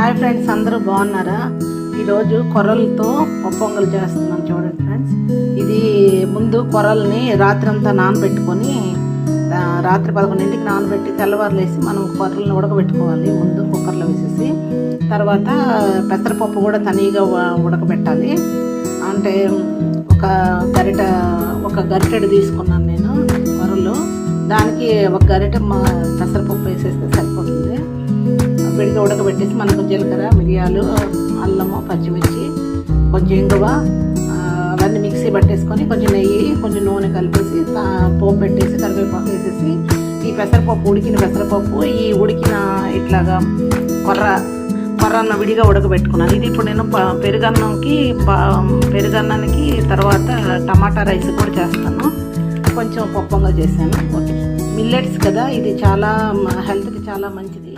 Hi friends, అందరూ బాగున్నారా? ఈరోజు కొర్రలతో పొంగల్ చేస్తున్నాను. చూడండి ఫ్రెండ్స్, ఇది ముందు కొర్రల్ని రాత్రంతా నానబెట్టుకొని రాత్రి 11ంటికి నానబెట్టి తెల్లవారులేసి మనం కొర్రలను ఉడకబెట్టుకోవాలి. ముందు కుక్కర్లో వేసేసి తర్వాత పెసరపప్పు కూడా తనీగా ఉడకబెట్టాలి. అంటే ఒక గరిటెడు తీసుకున్నాను నేను కొర్రలు. దానికి ఒక గరిటె పెసరపప్పు వేసేస్తే సరిపోతుంది. విడిగా ఉడకబెట్టేసి మనకు జీలకర్ర, మిరియాలు, అల్లము, పచ్చిమిర్చి, కొంచెం ఇంగువ అవన్నీ మిక్సీ పట్టేసుకొని కొంచెం నెయ్యి, కొంచెం నూనె కలిపేసి పోపు పెట్టేసి కరివేపాకు వేసేసి ఈ పెసరపప్పు, ఉడికిన పెసరపప్పు, ఈ ఉడికిన ఇట్లాగా కొర్రన్న విడిగా ఉడకబెట్టుకున్నాను. ఇది ఇప్పుడు నేను పెరుగన్నానికి తర్వాత టమాటా రైస్ కూడా చేస్తాను. కొంచెం పొంగల్ చేశాను. ఓకే, మిల్లెట్స్ కదా, ఇది చాలా హెల్త్కి చాలా మంచిది.